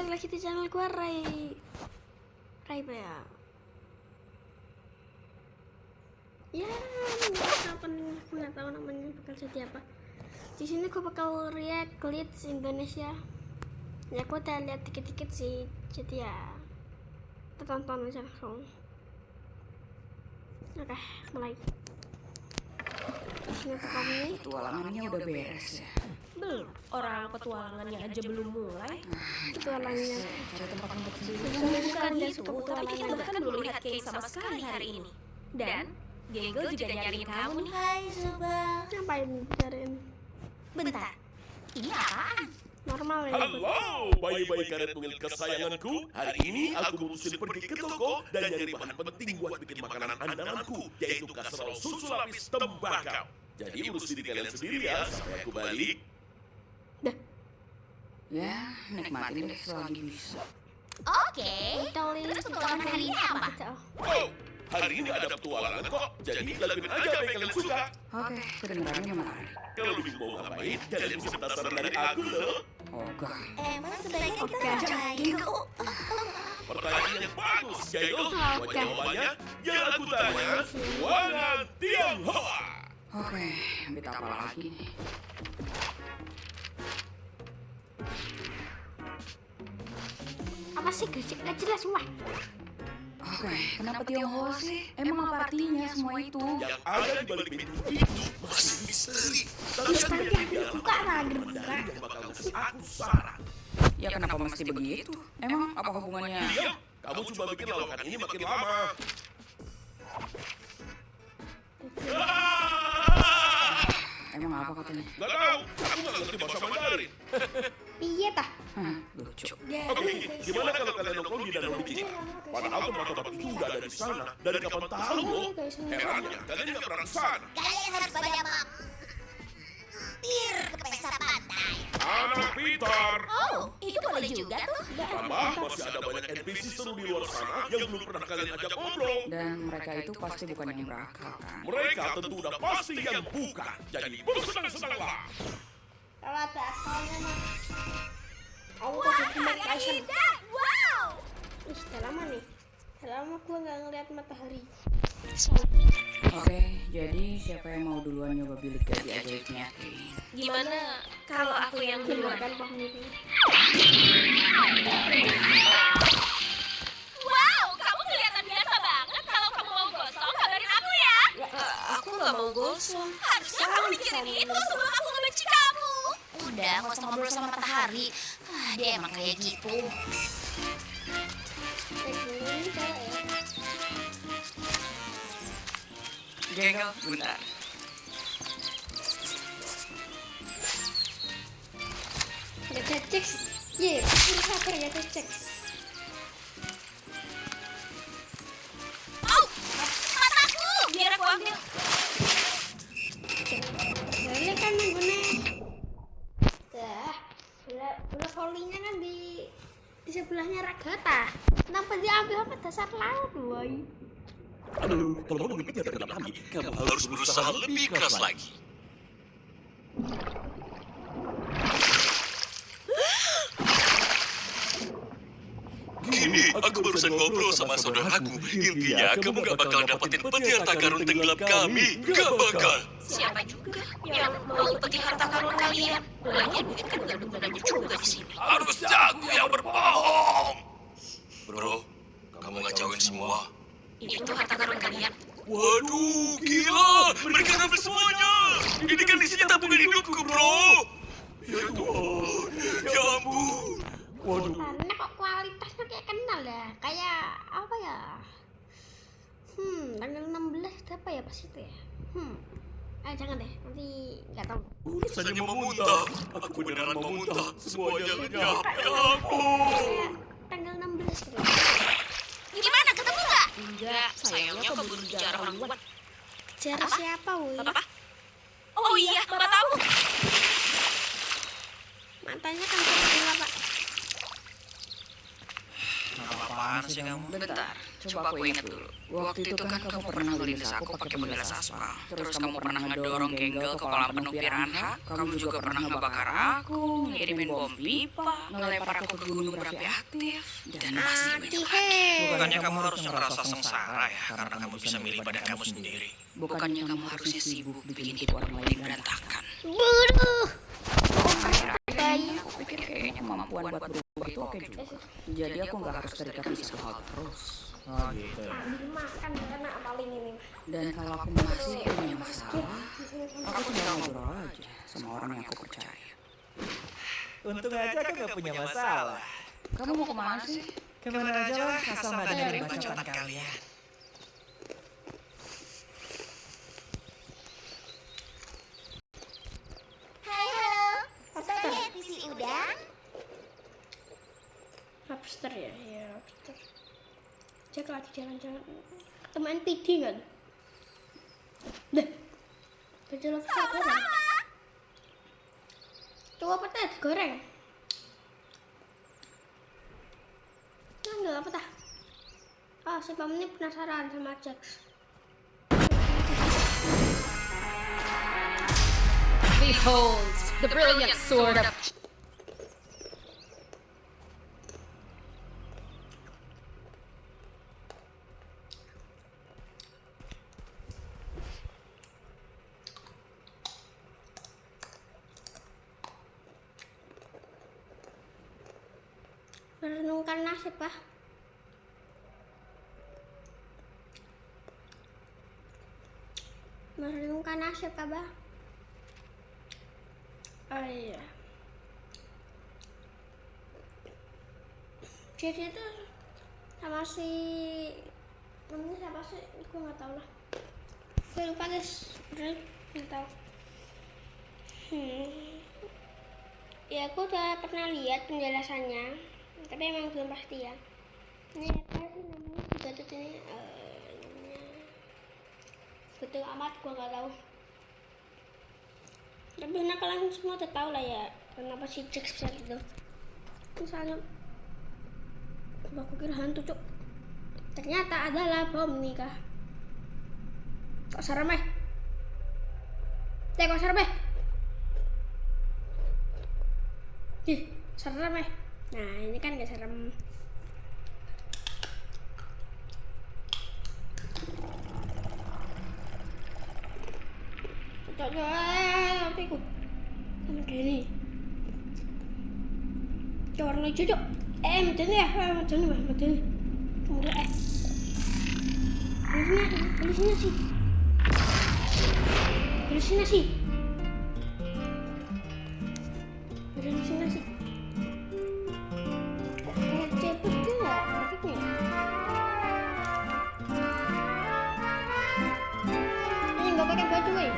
balik lagi di channel gue Ray apa ya? Ya, apa nih? Aku nggak tahu namanya bakal jadi apa. Di sini gue bakal react Glitch Indonesia. Ya, aku udah lihat dikit-dikit sih. Jadi ya, kita tonton aja langsung. Oke, mulai. Ini pertamanya. Petualangannya udah beres ya? Belum, orang petualangannya aja belum mulai. Petualangannya. Cari tempat ngumpet sendiri. Bukan itu, tapi kita bahkan belum lihat Kay sama sekali hari ini. Dan Genggo juga nyariin kamu nih. Hai Sobat. Ngapain cariin? Bentar. Ini apaan? Normal ya. Halo, bayi-bayi karet mungil kesayanganku. Hari ini aku mutusin pergi ke toko dan nyari bahan penting buat bikin makanan andalanku, yaitu kasserol susu lapis tembakau. Jadi urus diri kalian sendiri ya, sampai aku balik. Ya, nikmatin deh selagi bisa. Oke. Tolong Terus petualangan hari ini apa? Oh, hari ini ada petualangan kok, jadi lakuin aja apa yang kalian suka. Oke, kedengarannya menarik. Kalau bingung mau ngapain, kalian bisa minta saran dari aku loh. Oke. Emang sebaiknya kita cobain. Pertanyaan yang bagus, Jail. Buat jawabannya, yang aku tanya, Wangan Tionghoa. Oke, minta apa lagi nih? Apa sih gak jelas semua? Oke, kenapa Tionghoa sih? Emang apa artinya semua itu? Yang ada di balik pintu itu masih misteri. Tapi Buka lah gerbang. yang bakal ngasih aku saran. Ya kenapa mesti begitu? Emang apa hubungannya? Diam, kamu coba bikin lawakan ini makin lama. Emang apa katanya? Gak tahu, aku gak ngerti bahasa Mandarin. Piye tah? Hah, lucu. Oke, gimana kalau kalian nongkrong di danau licin? Padahal tempat-tempat itu udah ada di sana. Dari kapan tahu loh? Herannya, kalian gak pernah ke sana. Kalian harus pada mampir ke pesta pantai. Anak pintar. Oh, itu boleh juga tuh. Tambah masih ada banyak NPC seru di luar sana yang belum pernah kalian ajak ngobrol. Dan mereka itu pasti bukan yang berakal kan? Mereka tentu udah pasti yang bukan. Jadi bersenang-senanglah. Kalau ada asalnya mah. Aku Wah, kasih Mike hari Tyson. indah. Wow. Ih, udah lama nih. Udah lama gue gak ngeliat matahari. Oke, jadi siapa yang mau duluan nyoba bilik gaji ajaibnya? Gimana kalau aku yang duluan? Kan pohon itu. Wow, kamu kelihatan biasa banget. Kalau kamu mau gosong, kabarin aku ya. Aku nggak mau gosong. Harusnya kamu mikirin itu sebelum aku ngebenci kamu. Udah, nggak usah ngobrol sama matahari. Dia emang kayak gitu. Kayak gini cewek ya. Genggo, bentar. Ada cecek. Ye, ini sabar ya cecek. Oh, mataku. Biar aku ambil. Soalnya kan nenggune. Dah. Bola volinya kan di sebelahnya Ragata. Kenapa diambil apa dasar laut, boy? Aduh, kalau mau lebih kejar dengan kami, kamu harus berusaha lebih keras lagi. Gini, aku barusan ngobrol sama saudaraku. Intinya, kamu gak bakal dapetin peti harta karun tenggelam kami. Gak bakal. Siapa juga yang mau peti harta karun kalian? Lagian duit kan gak ada gunanya juga di sini. Harusnya aku yang berbohong. Bro, kamu ngacauin semua. Itu harta karun kalian. Waduh, gila. Mereka ngambil semuanya. Ini kan isinya tabungan hidupku, bro. Ya Tuhan, ya ampun. Waduh. Karena kok kualitasnya kayak kenal ya. Kayak apa ya? Tanggal 16 apa ya pas itu ya? Jangan deh, nanti nggak tahu. Rasanya mau muntah. Aku beneran mau muntah. Semuanya lenyap. Ya ampun. Kayak tanggal 16 gitu. Gimana, ketemu nggak? Enggak, sayangnya keburu dijarah orang luar. Jarah siapa, woi? Apa? Oh iya, Bapak tahu. Matanya kan seperti apa? Apa-apaan sih kamu? Bentar, coba aku ingat dulu. Waktu itu kan kamu pernah ngelindas aku pakai menggilas aspal. Terus kamu pernah ngedorong Genggel ke kolam penuh piranha. Kamu juga pernah ngebakar aku, ngirimin bom pipa, ngelempar aku ke gunung berapi aktif, dan masih banyak lagi. Bukannya kamu harus merasa sengsara ya karena kamu bisa milih badan kamu sendiri. Bukannya kamu harusnya sibuk bikin hidup orang lain berantakan. Buruh. Akhir-akhir aku pikir kayaknya kemampuan buat berubah itu oke juga. Jadi aku nggak harus terikat di satu hal terus. Oh gitu. Makan karena paling ini. Dan kalau aku masih punya masalah, aku tinggal ngobrol aja sama orang yang aku percaya. Untung aja aku gak punya masalah. Kamu mau kemana sih? Kemana aja lah, asal nggak dengerin bacotan kalian. Hai, halo. Saya lihat di si udang. Lobster ya, iya lobster. Jack lagi jalan-jalan. Ketemu NPD nggak tuh? Deh, beda lobster apa kan? Coba petai digoreng. Nggak apa tah? Ah, si Pam ini penasaran sama Jax. Behold, the brilliant sword of... Merenungkan nasib, Pak. Merenungkan nasib, Abah. Oh iya. Jadi itu sama si namanya siapa sih? Gue nggak tahu lah. Gue lupa guys, beneran nggak tahu. Ya aku udah pernah lihat penjelasannya, tapi emang belum pasti ya. Ini apa sih namanya? Gadget ini namanya betul amat, gue nggak tahu. Tapi nah, kalian semua udah tahu lah ya kenapa si Jax bisa gitu. Misalnya aku kira hantu cuk, ternyata adalah bom nikah. Kok serem kok serem serem nah ini kan gak serem. Tapi aku sama Denny warna hijau cok. Medeni ya, medeni kemudian halusinasi kok kayak cepet gak grafiknya. Ini gak pakai baju woy.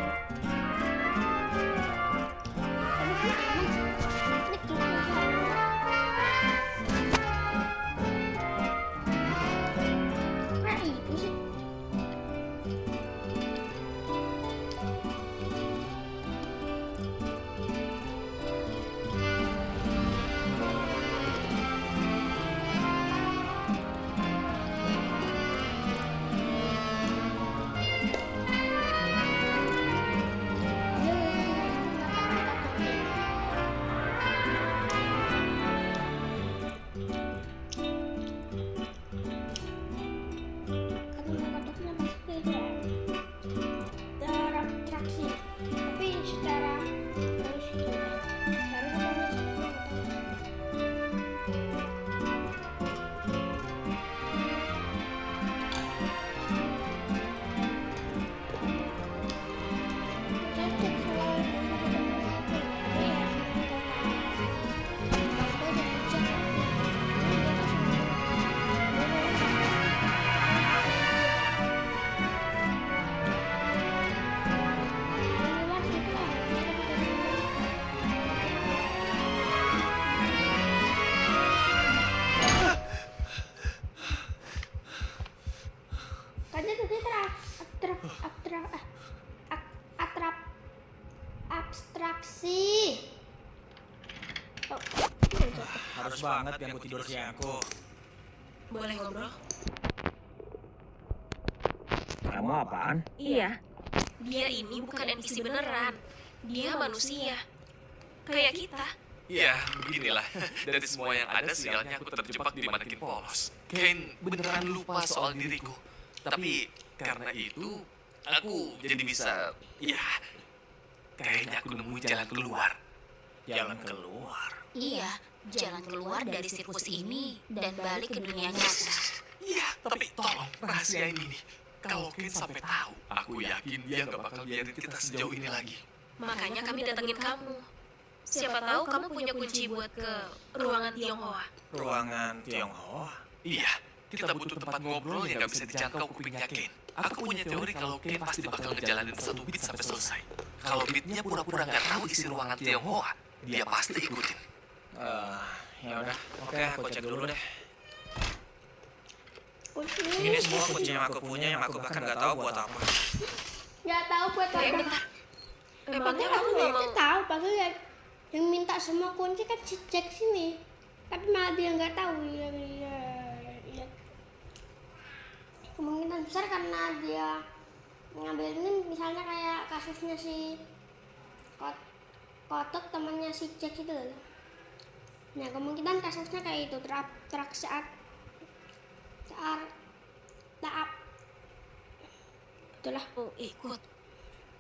Abstraksi. Oh, Harus banget ganggu tidur siangku. Boleh ngobrol? Kamu apaan? Iya. Dia ini bukan NPC beneran. Dia manusia. Kayak kita. Ya, beginilah. Dari semua yang ada, sialnya aku terjebak di manekin polos. Kane beneran lupa soal diriku. Tapi karena itu, aku jadi bisa, ya, kayaknya aku nemu jalan keluar. Jalan keluar. Iya, jalan keluar dari sirkus ini dan balik ke dunia nyata. Iya, tapi tolong rahasiain ini. Kalau Kane sampai tahu, aku yakin dia gak bakal biarin kita sejauh ini lagi. Makanya kami datengin kamu. Siapa tahu kamu punya kunci buat ke ruangan Tionghoa. Ruangan Tionghoa? Iya, kita butuh tempat ngobrol yang gak bisa dijangkau kupingnya Kane. Aku punya teori kalau Kane pasti bakal ngejalanin satu beat sampai selesai. Kalau beatnya pura-pura gak tahu isi ruangan Tionghoa, dia pasti ikutin. Ya udah. Oke, aku cek dulu deh. Kunci. Ini semua kunci yang aku punya yang aku bahkan nggak tahu buat apa. Nggak tahu buat apa. Bentar. Emangnya kamu nggak mau? Tahu, padahal yang minta semua kunci kan si Jack sini. Tapi malah dia nggak tahu. Ya. Kemungkinan besar karena dia ngambil ini, misalnya kayak kasusnya si Kotok temannya si Jack itu loh. Nah, kemungkinan kasusnya kayak itu, taap. Itulah. Oh, ikut.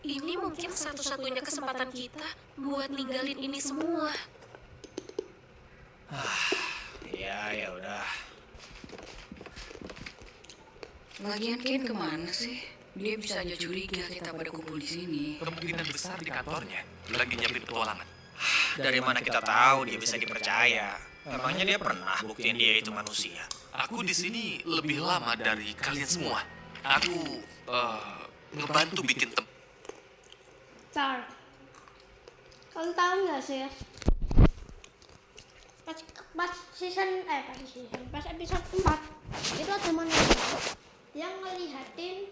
Ini mungkin satu-satunya kesempatan kita buat ninggalin ini semua. Ya udah. Lagian Kane kemana sih? Dia bisa aja curiga kita pada kumpul di sini. Kemungkinan besar di kantornya, lagi nyiapin petualangan. Dari mana kita tahu dia bisa dipercaya? Emangnya dia pernah buktiin dia itu manusia? Aku di sini lebih lama dari kalian semua. Aku ngebantu bikin Tar. Kalian tahu nggak sih? Pas episode 4 itu ada manusia yang ngelihatin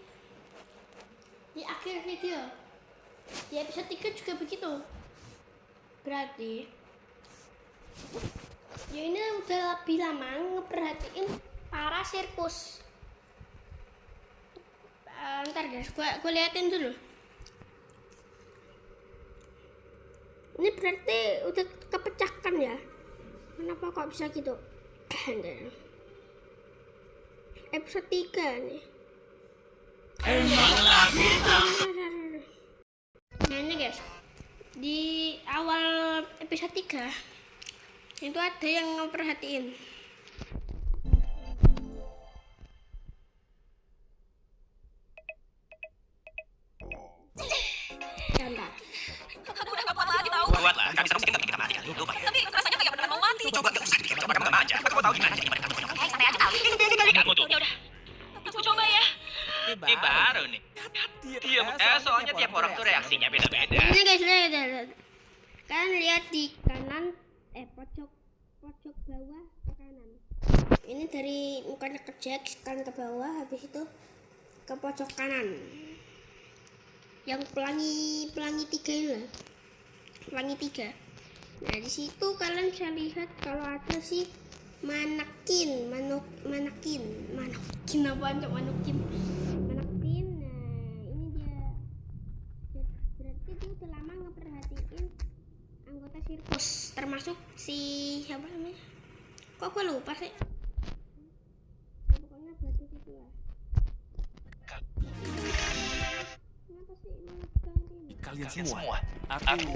di akhir video. Di episode 3 juga begitu. Berarti ya ini udah lebih lama ngeperhatiin para sirkus. Ntar guys, gue liatin dulu. Ini berarti udah kepecahkan ya? Kenapa kok bisa gitu? Episode 3 nih. Nah ini guys, di awal episode 3 itu ada yang ngeperhatiin. Bentar. Aku udah gak kuat lagi tahu. Buatlah, kami sekarang mungkin kita mati kan? Lupa ya. Tapi rasanya kayak beneran mau mati. Coba gak usah dikit, coba kamu aja. Kamu tahu gimana kamu nyamuk. Santai aja kali. Kamu tuh. Ya udah. Aku coba ya. Ini baru nih. Soalnya tiap orang tuh reaksinya beda-beda. Ini guys, lihat. Kalian lihat di kanan, pojok bawah ke kanan. Ini dari mukanya ke Jack, sekarang ke bawah, habis itu ke pojok kanan. Yang pelangi 3 ini lah. Pelangi 3. Nah, di situ kalian bisa lihat kalau ada si manekin apaan cok manekin. Nah, ini dia. Berarti dia udah lama ngeperhatiin anggota sirkus, termasuk si siapa namanya? Kok gue lupa sih? Pokoknya batu itu lah. Kenapa sih malah ini? kalian semua. Aku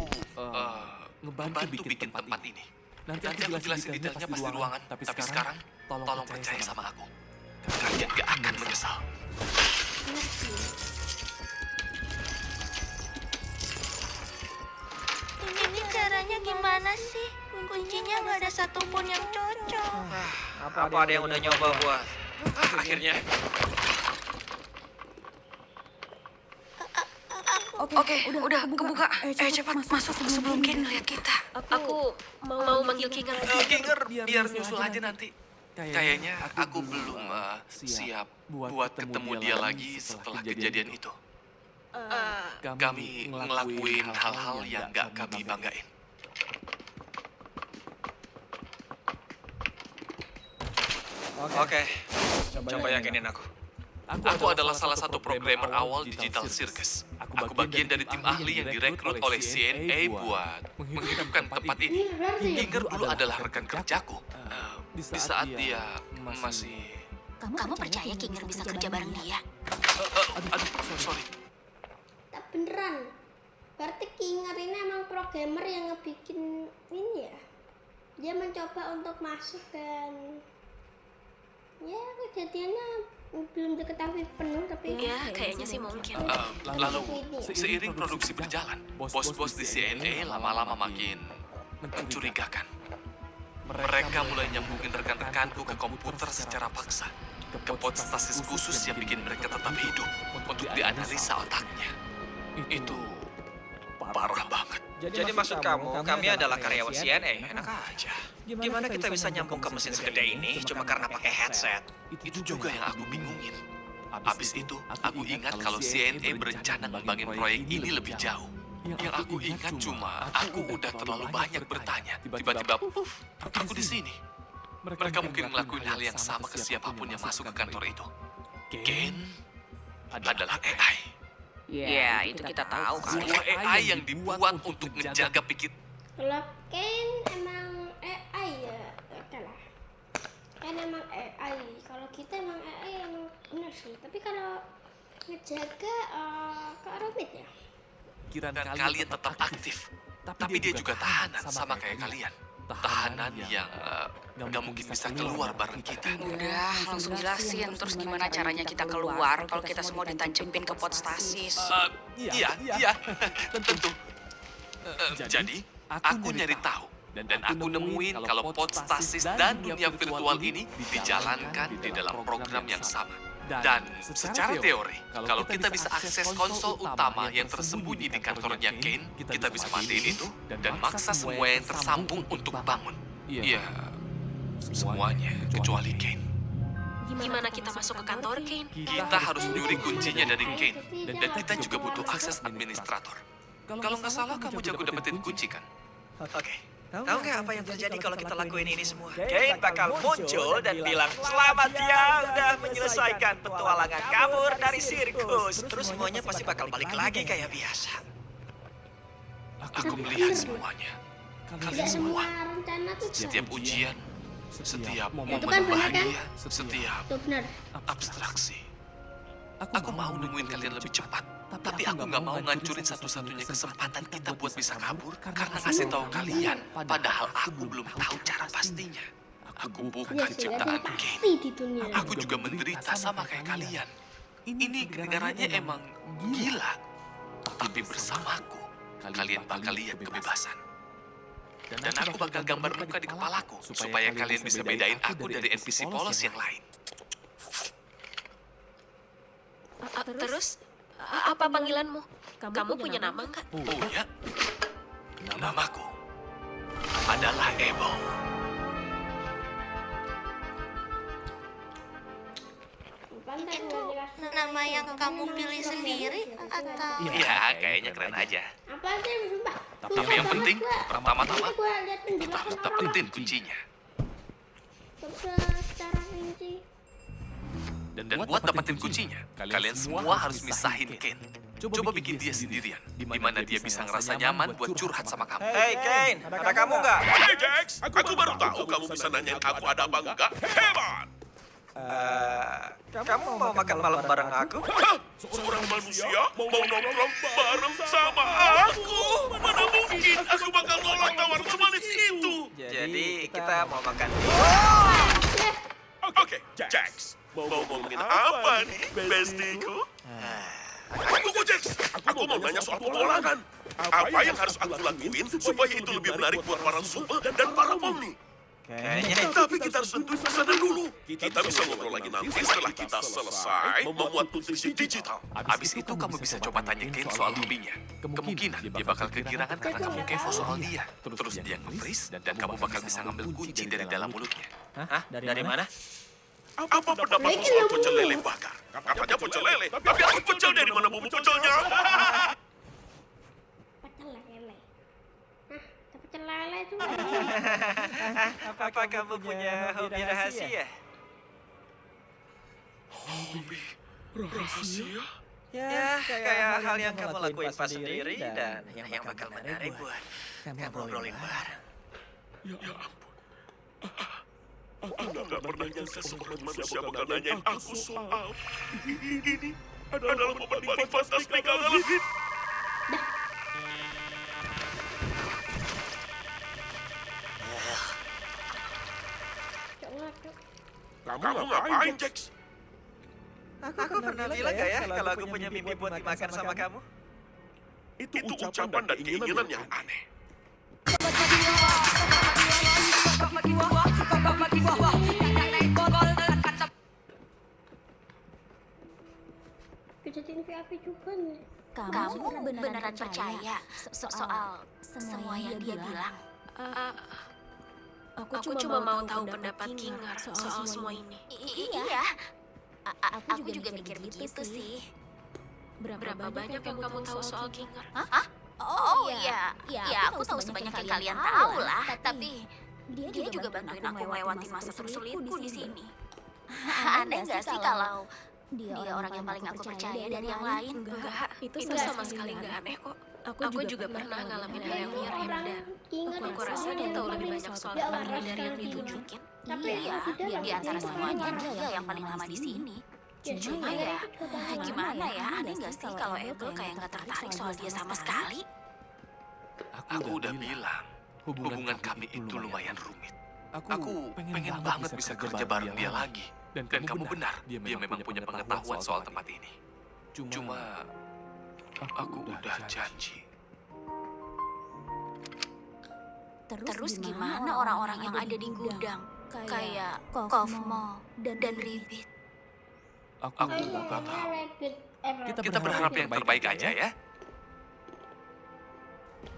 ngebantu bikin tempat ini. Nanti aku jelasin detailnya pas di ruangan. Tapi sekarang tolong percaya sama aku. Kalian gak akan menyesal. Ini caranya gimana sih? Kuncinya nggak ada satupun yang cocok. Apa ada yang udah nyoba buat? Akhirnya. Oke, udah kebuka. Cepat masuk sebelum King lihat kita. Aku mau manggil Kinger. Kinger, biar nyusul aja nanti. Kayaknya aku belum siap buat ketemu dia lagi setelah kejadian itu. Kami ngelakuin hal-hal yang gak kami banggain. Oke, coba yakinin aku. Aku adalah salah satu programmer awal Digital Circus. Aku bagian dari tim ahli yang direkrut oleh CNA buat menghidupkan tempat ini. Ginger dulu adalah rekan kerjaku. Di saat dia masih... Kamu percaya Kinger bisa kerja bareng dia? Aduh, sorry. Tak beneran. Berarti Kinger ini emang programmer yang ngebikin ini ya. Dia mencoba untuk masuk dan ya kejadiannya belum diketahui penuh tapi Ya, kayaknya sih mungkin. Lalu, seiring produksi berjalan, bos-bos di CNA lama-lama makin mencurigakan. Mereka mulai nyambungin rekan-rekanku ke komputer secara paksa, ke pot stasis khusus yang bikin mereka tetap hidup untuk dianalisa otaknya. Itu parah banget. Jadi maksud kamu, kami adalah karyawan CNA? Enak aja. Gimana kita bisa nyambung ke mesin segede ini cuma karena pakai headset? Itu juga yang aku bingungin. Abis itu, aku ingat kalau CNA berencana ngembangin proyek ini lebih jauh. Yang aku ingat cuma, aku udah terlalu banyak bertanya. Tiba-tiba, aku di sini. Mereka mungkin ngelakuin hal yang sama ke siapapun yang masuk ke kantor itu. Ken adalah AI. Ya, itu kita tahu kali. Sebuah AI yang dibuat untuk ngejaga pikir. kalau Ken emang AI ya oke lah. Ken emang AI. Kalau kita emang AI emang bener sih. Tapi kalau ngejaga kok rumit ya. Dan kalian tetap aktif. Tapi dia juga tahanan sama kayak kalian. Tahanan yang gak mungkin bisa keluar bareng kita. Udah, langsung jelasin terus gimana caranya kita keluar kalau kita semua ditancepin ke pot stasis. Iya, tentu. Jadi, aku nyari tahu. Dan aku nemuin kalau pot stasis dan dunia virtual ini dijalankan di dalam program yang sama. Dan secara teori, kalau kita bisa akses konsol utama yang tersembunyi di kantornya Kane, kita bisa matiin itu dan maksa semua yang tersambung untuk bangun. Iya, semuanya kecuali Kane. Gimana kita masuk ke kantor Kane? Kita harus nyuri kuncinya dari Kane, dan kita juga butuh akses administrator. Kalau nggak salah, kamu jago dapetin kunci kan? Oke. Tahu nggak apa yang terjadi kalau kita lakuin ini semua? Kane bakal muncul dan bilang, "Selamat ya, udah menyelesaikan petualangan kabur dari sirkus." Terus semuanya pasti bakal balik lagi kayak biasa. Aku melihat semuanya. Kalian semua. Rencana tuh Setiap ujian, setiap momen Itu kan benar, kan? bahagia, setiap tuh bener. abstraksi. Aku mau nemuin kalian lebih cepat. Tapi aku nggak mau ngancurin satu-satunya kesempatan kita buat bisa kabur karena ngasih tahu kalian. Padahal aku belum tahu cara pastinya. Aku bukan Ya sih, ada ciptaan yang Kane. pasti di dunia. Aku juga menderita sama kayak kalian. Ini kedengarannya emang gila. Tapi bersamaku, kalian bakal lihat kebebasan. Dan aku bakal gambar muka di kepalaku supaya kalian bisa bedain aku dari NPC polos yang lain. Terus, apa panggilanmu? Kamu punya nama nggak? Punya? Namaku adalah Ebo. Itu nama yang kamu pilih sendiri atau? Ya, kayaknya keren aja. Apa sih sumpah? Tapi yang penting, pertama-tama Gua lihat kita penjelasan harus orang dapetin kuncinya. secara rinci. Dan buat dapetin kuncinya, kalian semua harus misahin Kane. Coba bikin dia sendirian, di mana dia bisa ngerasa nyaman buat curhat sama kamu. Hey Kane, ada kamu nggak? Hey Jax, aku baru tahu kamu bisa nanyain aku ada apa enggak. Hebat! Kamu mau makan malam bareng aku? Hah? Seorang manusia mau nongkrong bareng sama aku? Mana mungkin aku bakal nolak tawaran semanis itu? Jadi kita mau makan. Oke, Jax. Mau ngomongin apa nih, bestiku? Tunggu, Jax. Aku mau nanya soal petualangan. Apa yang harus aku lakuin supaya itu lebih menarik buat para super dan para Omni? Kayaknya Tapi kita harus tentuin pesanan dulu. Kita bisa ngobrol lagi nanti setelah kita selesai membuat nutrisi digital. Abis itu kamu bisa coba tanya Kane soal hobinya. Kemungkinan dia bakal kegirangan karena kamu kepo soal dia. Terus dia nge-freeze dan kamu bakal bisa ngambil kunci dari dalam mulutnya. Hah? Dari mana? Apa pendapat soal pecel lele bakar? Katanya pecel lele, tapi aku pecel dari mana bumbu pecelnya? Pecel lele. Nah, pecel lele itu. Apa kamu punya hobi rahasia? Rahasia? Ya, kayak hal yang kamu lakuin pas sendiri dan yang bakal menarik buat kamu ngobrolin bareng. Ya ampun. Aku nggak pernah nyangka seorang manusia bakal nanyain aku soal ini adalah momen paling fantastik dalam hidup. Kamu ngapain, Jax? Aku pernah bilang gak ya kalau aku punya mimpi buat dimakan sama kamu? Itu ucapan dan keinginan yang aneh. Kejadian VIP juga nih. Kamu beneran percaya soal semua yang dia bilang? Aku cuma mau tahu pendapat Kinger soal semua ini. Iya. Aku juga mikir begitu sih. Berapa banyak yang kamu tahu soal Kinger? Hah? Oh iya, aku tahu sebanyak yang kalian tahu lah. Tapi dia juga bantuin aku melewati masa tersulitku di sini. Aneh nggak sih kalau dia orang yang paling aku percaya dari yang lain? Enggak, itu sama sekali nggak aneh kok. Aku juga pernah ngalamin hal yang mirip dan aku rasa dia tahu lebih banyak soal Kinger dari yang ditunjukin. Iya, di antara semuanya dia yang paling lama di sini. Cuma ya, gimana ya? Aneh nggak sih kalau Abel kayak nggak tertarik soal dia sama sekali? Aku udah bilang, hubungan kami itu lumayan rumit. Aku pengen banget bisa kerja bareng dia lagi. Dan kamu benar, dia memang punya pengetahuan soal tempat ini. Cuma, aku udah janji. Terus gimana orang-orang yang ada di gudang? Kayak Kofmo dan Ribit. Aku nggak tahu. Kita berharap yang terbaik aja ya.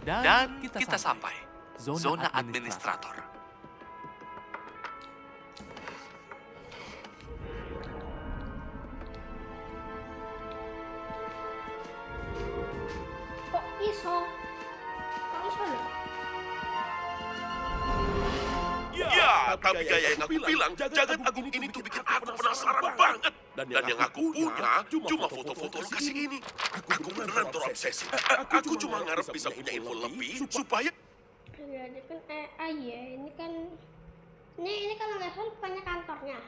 Dan kita sampai zona administrator. Kok iso loh? Ya, tapi kayak yang aku bilang, jagat agung ini tuh bikin aku penasaran banget. Dan yang aku punya cuma foto-foto lokasi ini. Aku beneran terobsesi. Aku cuma ngarep bisa punya info lebih supaya... Ada kan AI ya, ini kan... Ini kalau nggak salah bukannya kantornya.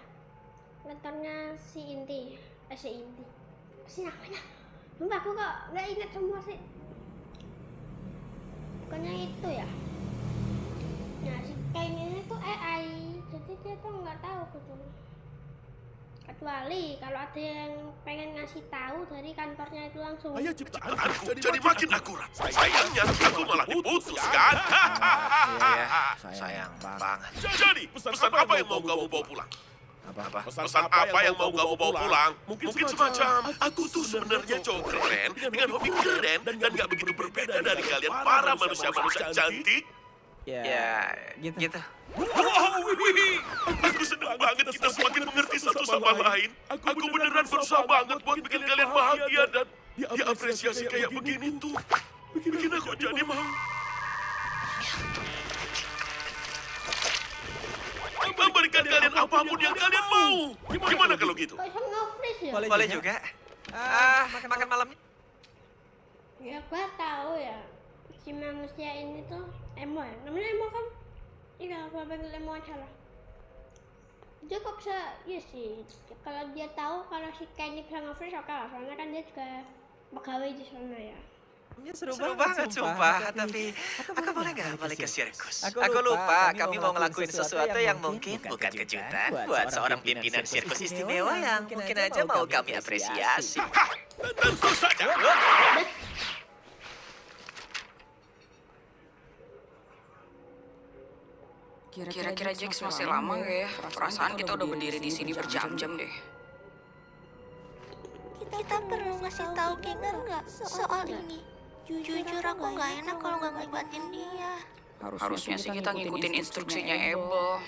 Kantornya si Inti. Si Inti. Si namanya. Sumpah aku kok nggak ingat semua sih. Bukannya itu ya. Nah, si kain ini tuh AI, jadi dia tuh nggak tahu gitu. Kecuali kalau ada yang pengen ngasih tahu dari kantornya itu langsung. Ayah ciptaanku jadi makin akurat. Sayangnya aku malah diputuskan. Iya, sayang banget. Jadi, pesan apa yang mau kamu bawa pulang? Apa? Pesan apa yang mau kamu bawa pulang? Mungkin semacam, aku tuh sebenarnya cowok keren, dengan hobi keren, dan gak begitu berbeda dari kalian para manusia-manusia cantik. Ya, gitu. Wow, aku senang banget kita semakin mengerti satu sama lain. Aku beneran berusaha banget buat bikin kalian bahagia dan diapresiasi kayak begini tuh. Bikin aku jadi mau. Memberikan kalian apapun yang kalian mau. Gimana kalau gitu? Kok bisa nge-freeze ya? Boleh juga. Makan malamnya. Ya gua tahu ya. Si manusia ini tuh emo ya. Namanya emo kan? Iya, gua panggil emo aja lah. Dia kok bisa, iya sih. Kalau dia tahu kalau si Ken ini bisa nge-freeze oke lah. Soalnya kan dia juga pegawai di sana ya. Ya, seru banget sumpah, tapi aku boleh nggak balik ke sirkus? Aku lupa, kami mau ngelakuin sesuatu yang mungkin bukan kejutan buat seorang pimpinan sirkus istimewa yang mungkin aja mau kami apresiasi. Tentu saja. Kira-kira Jax masih lama nggak ya? Perasaan kita udah berdiri di sini berjam-jam deh. Kita perlu ngasih tahu Kinger nggak soal ini? Jujur aku nggak enak kalau nggak ngelibatin dia. Harusnya sih kita ngikutin instruksinya Abel.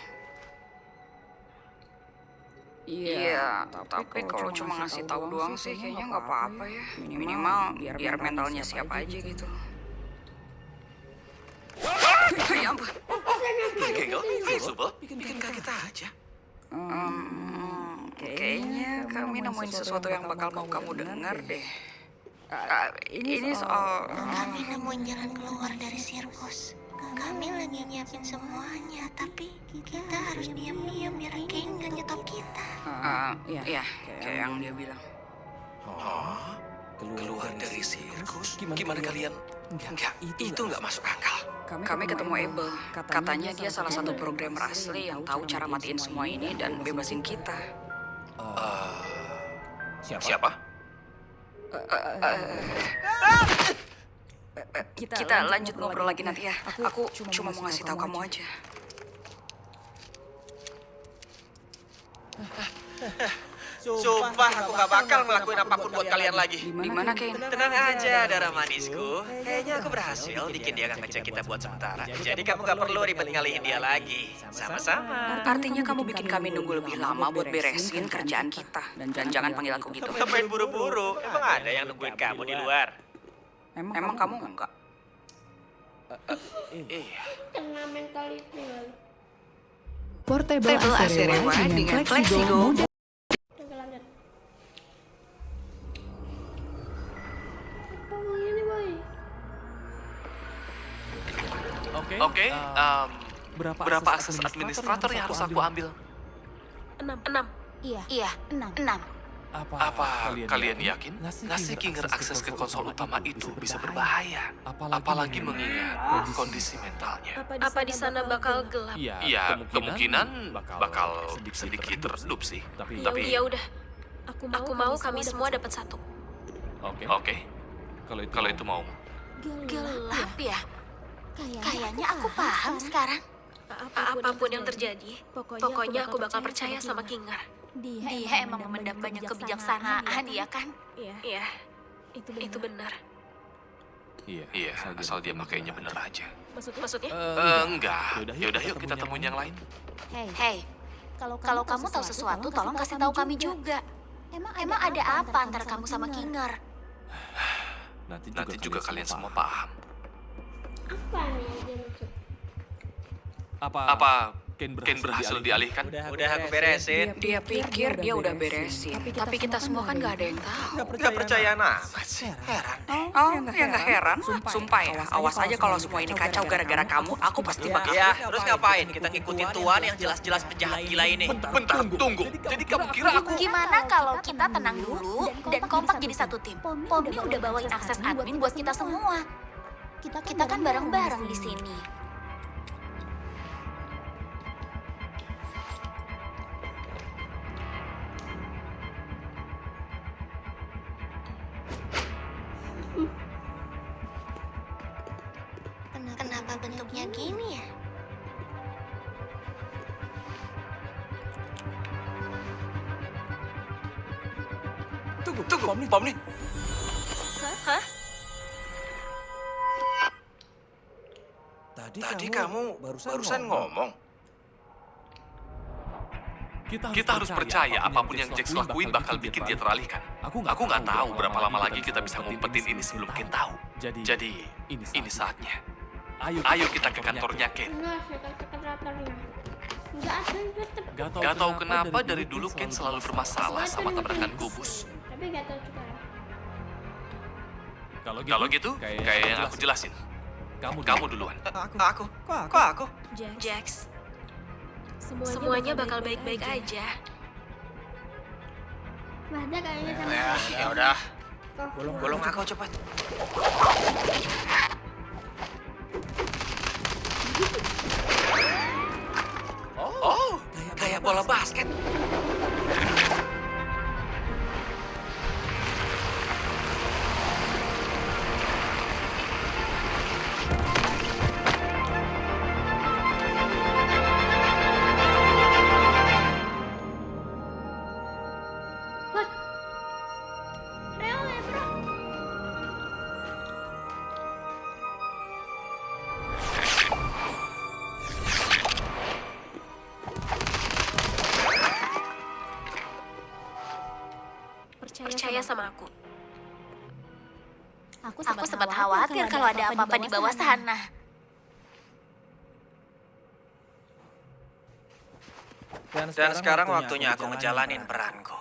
Iya, tapi kalau cuma ngasih tahu doang sih kayaknya nggak apa-apa ya. Minimal biar mentalnya siap aja gitu. Ya ampun. Gengel, ayo Subel, bikin kaget aja. Kayaknya kami nemuin sesuatu yang bakal mau kamu dengar deh. Ini soal... Kami nemuin jalan keluar dari sirkus. Kami lagi nyiapin semuanya, tapi kita harus diam-diam biar Kane nggak nyetop kita. Iya, kayak yang dia bilang. Keluar dari sirkus? Gimana kalian? Enggak, itu nggak masuk akal. Kami ketemu Abel. Katanya dia salah satu programmer asli yang tahu cara matiin semua ini dan bebasin kita. Siapa? Kita lanjut ngobrol lagi nanti ya. Aku cuma mau ngasih tahu kamu aja. Sumpah aku gak bakal ngelakuin apapun buat kalian lagi. Gimana, Kane? Tenang aja, darah manisku. Kayaknya aku berhasil bikin dia gak ngecek kita buat sementara. Jadi kamu gak perlu ribet ngalihin dia lagi. Sama-sama. Artinya kamu bikin kami nunggu lebih lama buat beresin kerjaan kita. Dan jangan panggil aku gitu. Ngapain buru-buru? Emang ada yang nungguin kamu di luar? Emang kamu enggak? Iya. Kena mentalisme lalu. Portable AC Rewa dengan Flexigo. Oke, lanjut. Apa mau ini, boy? Oke, berapa akses administrator yang harus aku ambil? 6. Iya, 6. Apa kalian yakin ngasih Kinger akses ke konsol utama itu bisa berbahaya? Apalagi mengingat kondisi mentalnya. Apa di sana bakal gelap? Iya, kemungkinan bakal sedikit redup sih. Tapi Ya udah. Aku mau kami semua dapat 1. oke. Kalau itu mau. Gelap ya? Kayaknya aku paham sekarang. Apapun yang terjadi, pokoknya aku bakal percaya sama Kinger. Dia emang memendam banyak kebijaksanaan, ya kan? Iya, itu benar. Iya, asal dia makainya bener aja. Maksudnya? Enggak. Yaudah yuk kita temuin yang lain. Hey, kalau kamu tahu sesuatu, tolong kasih tahu kami juga. Emang ada apa antara kamu sama Kinger? Nanti juga kalian semua paham. Apa nih yang dia maksud? Apa Ken berhasil dialihkan? Udah aku beresin. Dia pikir dia udah beresin. Tapi kita semua kan gak ada yang tahu. Gak percaya amat sih. Heran. Oh, ya nggak heran. Sumpah ya, awas aja kalau semua ini kacau gara-gara kamu, aku pasti bakal... Ya, terus ngapain kita ngikutin Tuan yang jelas-jelas penjahat gila ini? Bentar, tunggu. Jadi kamu kira aku... Gimana kalau kita tenang dulu dan kompak jadi satu tim? Pomni udah bawain akses admin buat kita semua. Kita kan bareng-bareng di sini. Kenapa bentuknya gini ya? Tunggu, Pomni. Hah? Tadi kamu barusan ngomong. Kita harus percaya apapun yang Jax lakuin bakal bikin dia teralihkan. Aku nggak tahu berapa lama lagi kita bisa ngumpetin ini sebelum Ken tahu. Jadi, ini saatnya. Ayo kita ke kantornya Ken. Nah, saya ke kantornya. Nggak ada yang tetep. Gak tahu kenapa dari dulu Ken selalu bermasalah sama tabrakan gubus. Tapi nggak tahu juga. Kalau gitu, kayak yang aku jelasin. Kamu duluan. Aku? Kok aku? Jax, semuanya bakal baik-baik aja. Mahda kayaknya sama. Ya udah. Coffee. Gulung aku cepat. Oh, kayak bola basket. What? Real ya, bro? Percaya sama aku. Aku sempat khawatir kalau ada apa-apa di bawah sana. Dan sekarang waktunya aku ngejalanin peranku.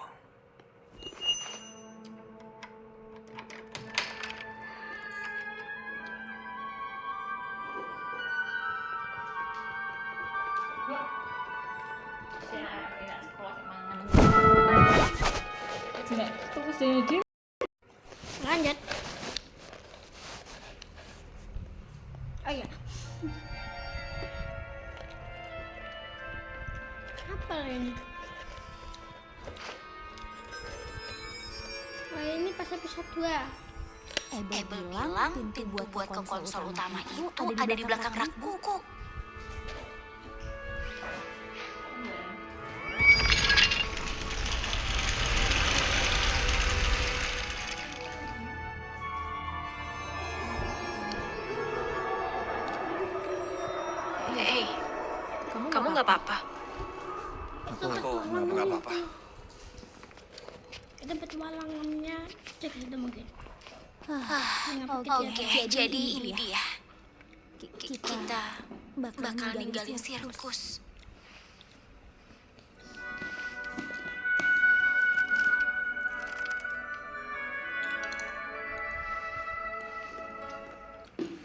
Lanjut. Oh iya. Apa ini? Oh ini pas episode 2. Abel bilang pintu buat ke konsol utama itu ada di belakang rak buku. Hei, kamu nggak apa-apa? Aku nggak apa-apa. Kita petualangannya cek itu mungkin. Oke, jadi ini dia. Kita bakal ninggalin sirkus.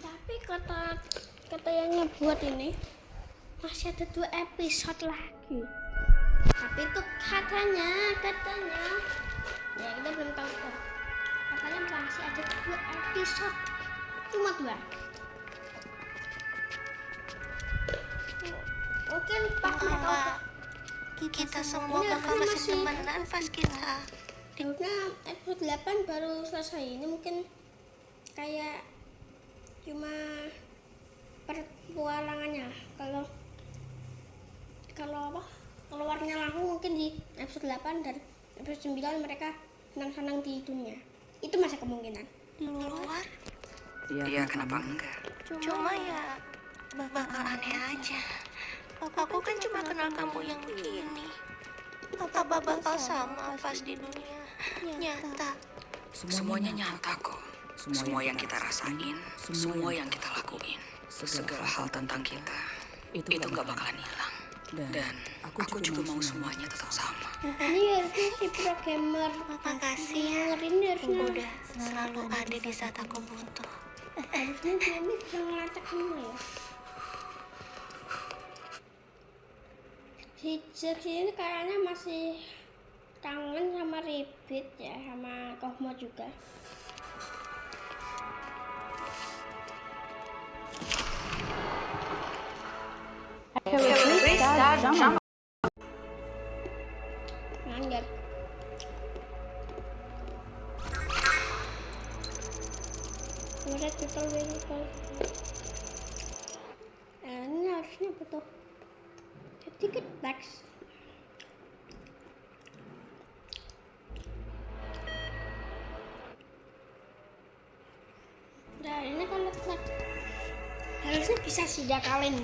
Tapi kata yang ngebuat ini masih ada 2 episode lagi. Tapi itu katanya ya kita belum tahu kok. Katanya masih ada 2 episode, cuma 2. Mungkin pas mereka Kita semua bakal masih temenan pas kita. Harusnya episode 8 baru selesai. Ini mungkin kayak cuma petualangannya. Kalau apa? Keluarnya langsung mungkin di episode 8 dan episode 9 mereka senang-senang di dunia. Itu masih kemungkinan. Di luar? Iya, kenapa enggak? Cuma ya bakal aneh aja. Aku kan cuma kenal kamu yang begini. Apa bakal sama pas di dunia nyata? Semuanya nyata kok. Semua yang kita rasain, semua yang kita lakuin, segala hal tentang kita, itu nggak bakalan hilang. Dan aku juga mau semuanya tetap sama. Ini harusnya si programmer. Makasih ya, udah selalu ada di saat aku butuh. Harusnya dia ini bisa ngelacak semua ya. Si Jax ini kayaknya masih kangen sama Rabbit ya, sama Cosmo juga. Lanjut. Lihat betul vehicle. Ini harusnya betul. Ticket tax. Nah ini kan letak. Harusnya bisa sih diakalin.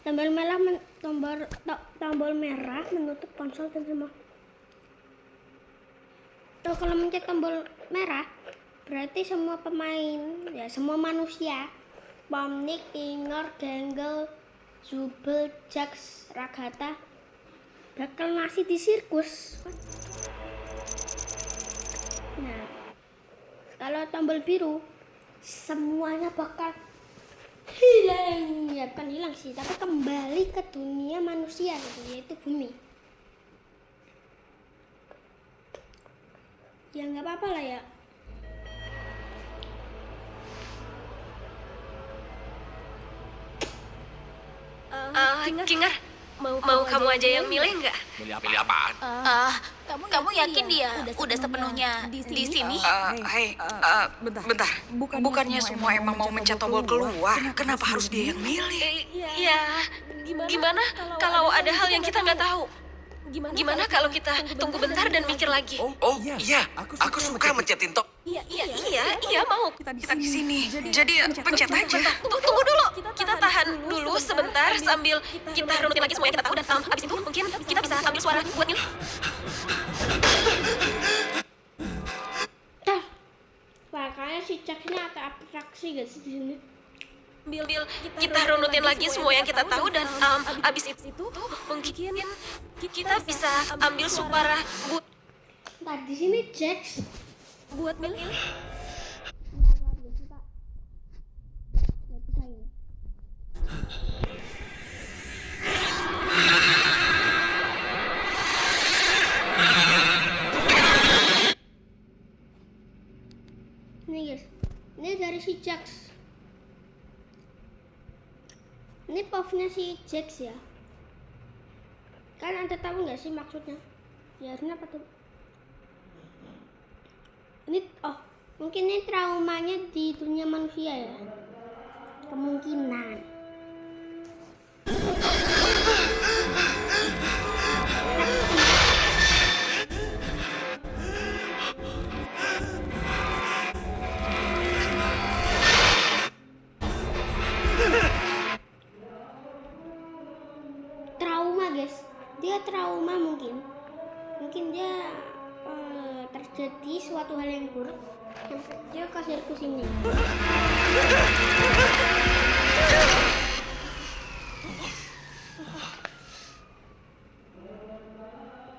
Tombol merah menutup konsol dan semua. Tuh kalau mencet tombol merah berarti semua pemain ya, semua manusia, Pomnik, Inger, Gangle, Zubel, Jax, Ragatha bakal masih di sirkus. Nah kalau tombol biru semuanya bakal hilang, ya bukan hilang sih, tapi kembali ke dunia manusia gitu, yaitu bumi. Ya nggak apa-apa lah ya. Kinger, mau kamu aja yang milih nggak? Milih apaan? Kamu yakin dia udah sepenuhnya di sini? Bentar. Bukannya semua emang mau mencet tombol keluar? Kenapa harus dia yang milih? Ya, gimana kalau ada hal yang kita nggak tahu? Gimana kalau kita tunggu bentar dan mikir lagi? Oh iya, aku suka mencetin top. Iya, mau. Kita di sini. Jadi pencet aja. Tunggu dulu. Kita tahan dulu sebentar sambil kita runutin lagi semua yang kita tahu dan abis itu mungkin kita bisa ambil suara buat milih. Makanya si Jax ini ada abstraksi guys di sini. kita runutin lagi semua yang kita tahu dan abis itu mungkin kita bisa ambil suara Ntar di sini Jax buat milih. Ini guys, ini dari si Jax. Ini puffnya si Jax ya. Kan anda tahu nggak sih maksudnya? Ya ini apa tuh? Ini mungkin ini traumanya di dunia manusia ya. Kemungkinan. Dia trauma mungkin dia terjadi suatu hal yang buruk sampai dia ke sirkus ini.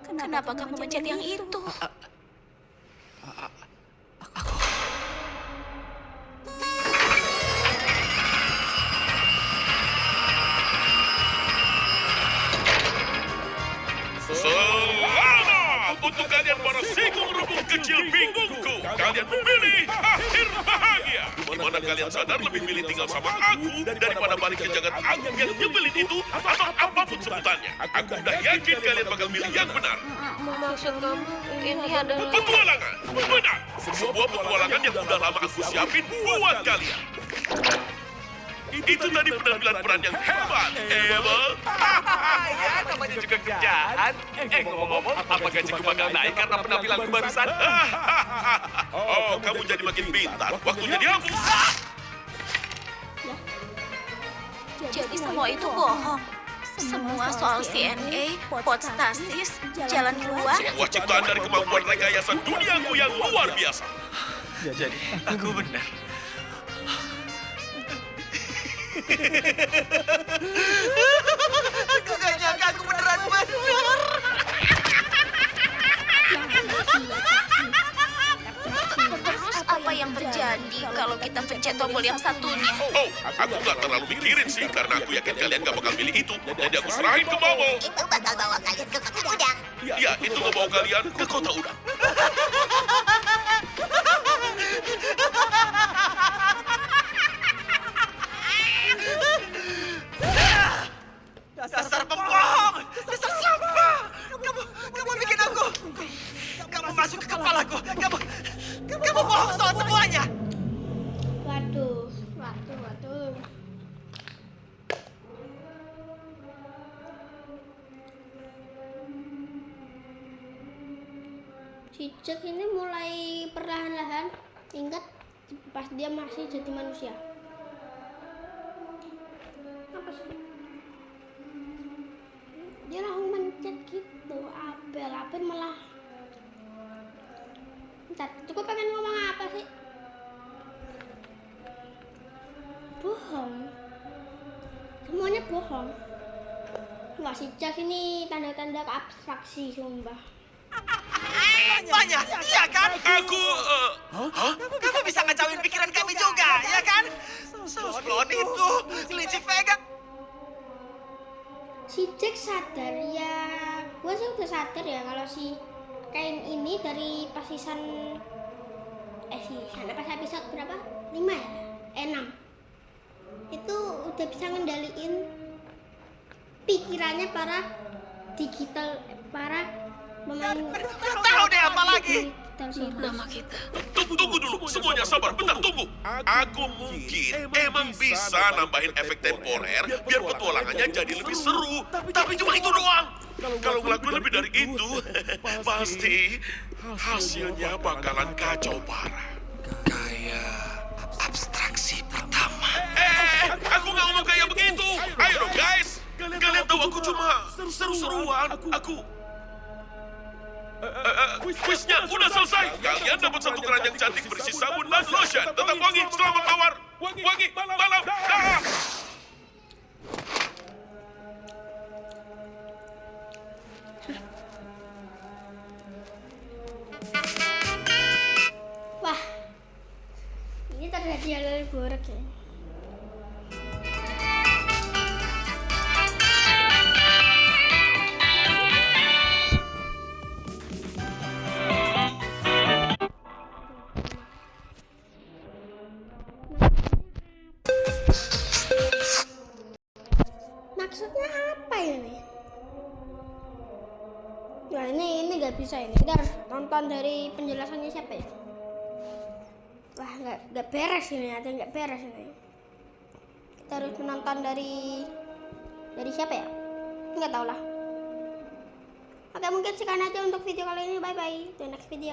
Kenapa kamu mencet yang itu? Selamat untuk kalian para singgung rubung kecil bingungku. Kalian memilih akhir bahagia. Di mana kalian sadar lebih milih tinggal sama aku daripada balik ke jagat agung yang nyebelin itu atau apapun sebutannya. Aku udah yakin kalian bakal milih yang benar. Maksud kamu ini adalah Petualangan. Benar. Sebuah petualangan yang udah lama aku siapin buat kalian. Itu tadi penampilan peran yang hebat, Eva. Ya, namanya juga kerjaan. Ngomong-ngomong, apa gajiku bakal naik karena penampilanku barusan? Oh, kamu jadi makin pintar. Waktunya dihapus. Jadi semua itu bohong. Semua soal CNA, potstasis, jalan keluar. Sebuah ciptaan dari kemampuan rekayasa duniaku yang luar biasa. Jadi, aku benar. Aku gak nyangka aku beneran benar. Terus apa yang terjadi kalau kita pencet tombol yang satunya? Oh, aku nggak terlalu mikirin sih, karena aku yakin kalian nggak bakal milih itu. Jadi aku serahin ke Momo. Itu bakal bawa kalian ke kota udang. Ya, itu ngebawa kalian ke kota udang. Dasar pembohong! Dasar sampah! Kamu bikin aku! Kamu masuk ke kepalaku! Kamu bohong soal semuanya! Waduh. Si Jack ini mulai perlahan-lahan ingat pas dia masih jadi manusia. Apa sih? Dia langsung mencet gitu. Abel malah. Bentar, cukup pengen ngomong apa sih? Bohong. Semuanya bohong. Wah, si Jack ini tanda-tanda abstraksi, sumpah. Banyak, iya kan? Aku, Kamu bisa ngacauin pikiran kami juga, ya kan? Sauslon itu, Linci Vega. Si Jack sadar ya, gua sih udah sadar ya kalau si Kain ini dari pas season pas episode berapa? 5 ya? 6 itu udah bisa ngendaliin pikirannya para pemain. Tahu deh apa lagi? nama kita. tunggu dulu, semuanya sabar, bentar, tunggu. Aku mungkin emang bisa nambahin efek temporer biar petualangannya jadi lebih seru. Tapi cuma itu doang. Kalau ngelakuin lebih dari itu, pasti hasilnya bakalan kacau parah. Kayak abstraksi pertama. Aku nggak ngomong kayak begitu. Ayo dong guys, kalian tahu aku cuma seru-seruan. Kuisnya udah selesai. Kalian dapat satu keranjang cantik berisi sabun dan lotion. Tetap wangi, selamat mawar. Wangi, malam. Dah. Wah, ini terjadi hal buruk ya. Maksudnya apa ini? Nah ini nggak bisa ini. Kita harus tonton dari penjelasannya siapa ya? Wah nggak beres ini, ada nggak beres ini. Kita harus menonton dari siapa ya? Nggak tahu lah. Oke mungkin sekian aja untuk video kali ini. Bye bye. The next video.